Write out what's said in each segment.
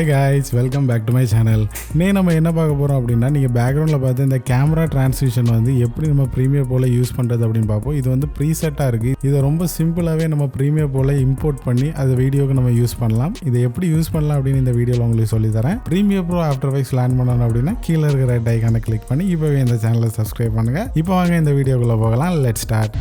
Hi guys, welcome back to my channel. இன்னைக்கு நம்ம என்ன பார்க்க போறோம் அப்படின்னா நீங்க பேக்ரவுண்ட்ல பார்த்து இந்த கேமரா டிரான்சிஷன் வந்து எப்படி நம்ம பிரீமியர் ப்ரோல யூஸ் பண்றது அப்படின்னு பார்ப்போம். இது வந்து ப்ரீசெட்டா இருக்கு. இதை ரொம்ப சிம்பிளாவே நம்ம பிரீமியர் ப்ரோல இம்போர்ட் பண்ணி அது வீடியோக்கு நம்ம யூஸ் பண்ணலாம். இதை எப்படி யூஸ் பண்ணலாம் அப்படின்னு இந்த வீடியோல உங்களுக்கு சொல்லி தரேன். Premier bro after effects learn பண்ணணும் அப்படின்னா கீழே இருக்கிற ரெட் ஐகானை கிளிக் பண்ணி இப்போவே இந்த சேனலை சப்ஸ்கிரைப் பண்ணுங்க. இப்போ வாங்க இந்த வீடியோக்குள்ள போகலாம். Let's start.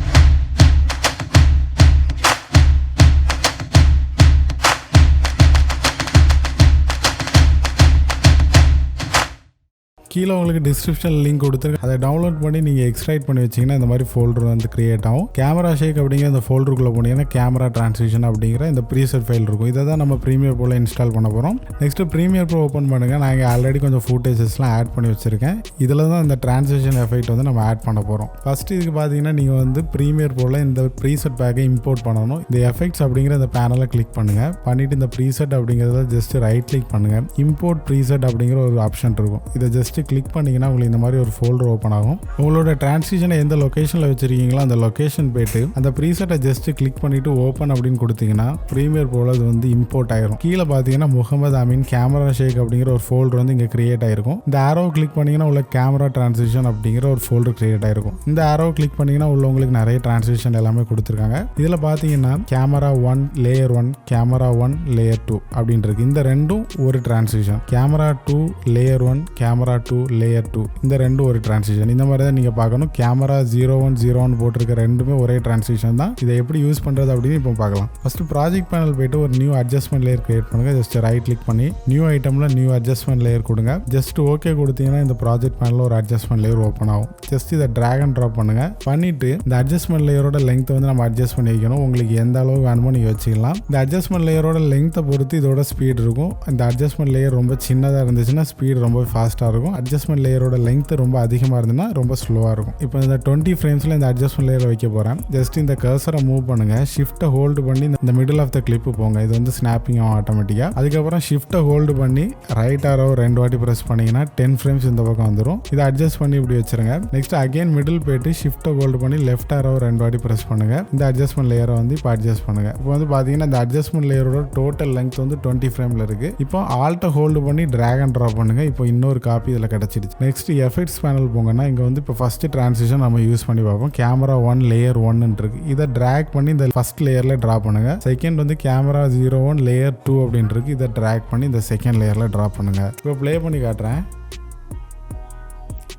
கீழே உங்களுக்கு டிஸ்கிரிப்ஷன் லிங்க் கொடுத்துருக்கு. அதை டவுன்லோட் பண்ணி நீங்கள் எக்ஸ்ட்ராக்ட் பண்ணி வச்சிங்கன்னா இந்த மாதிரி ஃபோல்டர் வந்து கிரியேட் ஆகும். கேமரா ஷேக் அப்படிங்கிற இந்த ஃபோல்டருக்குள்ளே போனீங்கன்னா கேமரா டிரான்சிஷன் அப்படிங்கிற இந்த ப்ரீசெட் ஃபைல் இருக்கும். இதை தான் நம்ம ப்ரீமியர் ப்ரோல இன்ஸ்டால் பண்ண போகிறோம். நெக்ஸ்ட்டு ப்ரீமியர் ப்ரோ ஓப்பன் பண்ணுங்கள். நான் இங்கே ஆல்ரெடி கொஞ்சம் ஃபுட்டேஜஸ்லாம் ஆட் பண்ணி வச்சுருக்கேன். இதில் தான் இந்த டிரான்சிஷன் எஃபெக்ட் வந்து நம்ம ஆட் பண்ண போகிறோம். ஃபஸ்ட்டு இதுக்கு பார்த்தீங்கன்னா நீங்கள் வந்து ப்ரீமியர் ப்ரோல இந்த ப்ரீசெட் பேக்கை இம்போர்ட் பண்ணணும். இந்த எஃபெக்ட்ஸ் அப்படிங்கிற இந்த பேனலை கிளிக் பண்ணுங்கள். பண்ணிவிட்டு இந்த ப்ரீசெட் அப்படிங்கிறத ஜஸ்ட் ரைட் கிளிக் பண்ணுங்கள். இம்போர்ட் ப்ரீசெட் அப்படிங்கிற ஒரு ஆப்ஷன் இருக்கும். இதை ஜஸ்ட் கிளிக் பண்ணிங்கன்னா உங்களுக்கு இந்த மாதிரி ஒரு ஃபோல்டர் ஓப்பன் ஆகும். உங்களோட டிரான்சிஷனை எந்த லொக்கேஷனில் வச்சிருக்கீங்களோ அந்த லொக்கேஷன் போய்ட்டு அந்த ப்ரீசெட்டை ஜஸ்ட் கிளிக் பண்ணிட்டு ஓப்பன் அப்படின்னு கொடுத்தீங்கன்னா ப்ரீமியர் ப்ரோல அது வந்து இம்போர்ட் ஆயிரும். கீழே பார்த்தீங்கன்னா முகமது அமீன் கேமரா ஷேக் அப்படிங்கிற ஒரு ஃபோல்டர் வந்து இங்கே கிரியேட் ஆயிருக்கும். இந்த ஆரோ கிளிக் பண்ணீங்கன்னா உள்ள கேமரா டிரான்சிஷன் அப்படிங்கிற ஒரு ஃபோல்டர் கிரியேட் ஆயிருக்கும். இந்த ஆரோ கிளிக் பண்ணீங்கன்னா உள்ள உங்களுக்கு நிறைய டிரான்சிஷன் எல்லாமே கொடுத்துருக்காங்க. இதில் பார்த்தீங்கன்னா கேமரா 1 லேயர் 1 கேமரா 1 லேயர் 2 அப்படின்னு இருக்கு. இந்த ரெண்டும் ஒரு transition. Camera 2 layer 1 camera 2 layer 2 இந்த ரெண்டும் ஒரு டிரான்சிஷன். இந்த மாதிரி தான் நீங்கள் பார்க்கணும். கேமரா 01 போட்டிருக்க ரெண்டுமே ஒரே டிரான்சிஷன் தான். இதை எப்படி யூஸ் பண்ணுறது அப்படின்னு இப்போ பார்க்கலாம். ஃபர்ஸ்ட் ப்ராஜெக்ட் பேனல் போய்ட்டு ஒரு நியூ அட்ஜஸ்ட்மெண்ட் லேயர் கிரியேட் பண்ணுங்க. ஜஸ்ட் ரைட் கிளிக் பண்ணி நியூ ஐட்டம்ல நியூ அட்ஜஸ்ட்மெண்ட் லேயர் கொடுங்க. ஜஸ்ட் ஓகே கொடுத்தீங்கன்னா இந்த ப்ராஜெக்ட் பேனல் ஒரு அட்ஜஸ்ட்மெண்ட் லேயர் ஓப்பன் ஆகும். ஜஸ்ட் இதை டிராக் அண்ட் ட்ராப் பண்ணுங்க. பண்ணிட்டு இந்த அட்ஜஸ்ட்மெண்ட் லேயரோட லெங்த் வந்து நம்ம அட்ஜஸ்ட் பண்ணி வைக்கணும். உங்களுக்கு எந்த அளவு வேணுமோ நீங்கள் வச்சுக்கலாம். இந்த அட்ஜஸ்ட்மெண்ட் லேயரோட லெங்த்தை பொறுத்து இதோட ஸ்பீட் இருக்கும். இந்த அட்ஜஸ்ட்மெண்ட் லேயர் ரொம்ப சின்னதாக இருந்துச்சுன்னா ஸ்பீட் ரொம்ப ஃபாஸ்ட்டாக இருக்கும். அட்ஜஸ்ட்மெண்ட் லேயரோட லெங்த் ரொம்ப அதிகமாக இருந்ததுன்னா ரொம்ப ஸ்லோவாக இருக்கும். இப்போ இந்த 20 ஃப்ரேம்ஸில் இந்த அட்ஜஸ்ட்மெண்ட் லேயர் வைக்க போகிறேன். ஜஸ்ட் இந்த கர்சரை மூவ் பண்ணுங்க. ஷிஃப்ட்டை ஹோல்டு பண்ணி இந்த மிடில் ஆஃப் த கிளிப் போங்க. இது வந்து ஸ்னாப்பிங் ஆகும் ஆட்டோமேட்டிக்காக. அதுக்கப்புறம் ஷிஃப்ட்டை ஹோல்டு பண்ணி ரைட் ஆரோ 2 வாட்டி ப்ரெஸ் பண்ணிங்கன்னா 10 ஃப்ரேம்ஸ் இந்த பக்கம் வந்துடும். இதை அட்ஜஸ்ட் பண்ணி இப்படி வச்சிருங்க. நெக்ஸ்ட் அகைன் மிடில் போயிட்டு ஷிஃப்ட்டை ஹோல்டு பண்ணி லெஃப்ட் ஆரோ 2 வாட்டி ப்ரெஸ் பண்ணுங்க. இந்த அட்ஜஸ்ட்மெண்ட் லேயரை வந்து இப்போ அட்ஜஸ்ட் பண்ணுங்க. இப்போ வந்து பார்த்தீங்கன்னா இந்த அட்ஜஸ்ட்மெண்ட் லேயரோட டோட்டல் லெங்த் வந்து 20 ஃப்ரேமில் இருக்கு. இப்போ ஆல்ட்டை ஹோல்டு பண்ணி டிராக் அண்ட் ட்ராப் பண்ணுங்க. இப்போ இன்னொரு காப்பி இதில் கிடச்சிடுச்சு. நெக்ஸ்ட் எஃபெக்ட்ஸ் பேனல் போங்கன்னா இங்கே வந்து இப்போ ஃபர்ஸ்ட் டிரான்சிஷன் நம்ம யூஸ் பண்ணி பார்ப்போம். கேமரா 1 லேயர் 1 இருக்கு. இதை டிராக் பண்ணி இந்த ஃபர்ஸ்ட் லேயர்ல டிரா பண்ணுங்க. செகண்ட் வந்து கேமரா 01 லேயர் 2 அப்படின்னு இருக்கு. இதை டிராக் பண்ணி இந்த செகண்ட் லேயர்ல டிரா பண்ணுங்க. இப்போ ப்ளே பண்ணி காட்டுறேன்.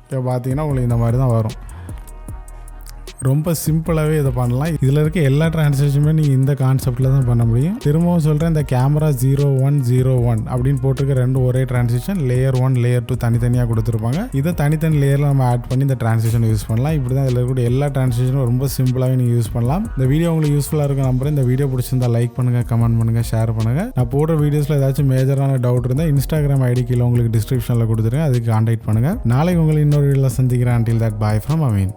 இப்போ பார்த்தீங்கன்னா உங்களுக்கு இந்த மாதிரி தான் வரும். ரொம்ப சிம்பிளாகவே இதை பண்ணலாம். இதில் இருக்க எல்லா டிரான்சாக்ஷனுமே நீங்கள் இந்த கான்செப்டில் தான் பண்ண முடியும். திரும்பவும் சொல்கிறேன், இந்த கேமரா 01 அப்படின்னு போட்டிருக்க ரெண்டு ஒரே டிரான்சாக்ஷன். லேயர் 1 லேயர் 2 தனித்தனியாக கொடுத்துருப்பாங்க. இதை தனித்தனி லேயரில் நம்ம ஆட் பண்ணி இந்த டிரான்சாக்ஷன் யூஸ் பண்ணலாம். இப்படி தான் இதில் இருக்கக்கூடிய எல்லா டிரான்சாக்ஷனும் ரொம்ப சிம்பிளாகவே நீங்கள் யூஸ் பண்ணலாம். இந்த வீடியோ உங்களுக்கு யூஸ்ஃபுல்லாக இருக்க நம்புறேன். இந்த வீடியோ பிடிச்சிருந்தா லைக் பண்ணுங்கள், கமெண்ட் பண்ணுங்கள், ஷேர் பண்ணுங்கள். நான் போடுற வீடியோஸில் ஏதாச்சும் மேஜரான டவுட் இருந்தால் இன்ஸ்டாகிராம் ஐடி கீழே உங்களுக்கு டிஸ்கிரிப்ஷனில் கொடுத்துருங்க. அதுக்கு கான்டாக்ட் பண்ணுங்கள். நாளைக்கு உங்களை இன்னொரு வீடியோவில் சந்திக்கிறேன். Until that, bye from Ameen.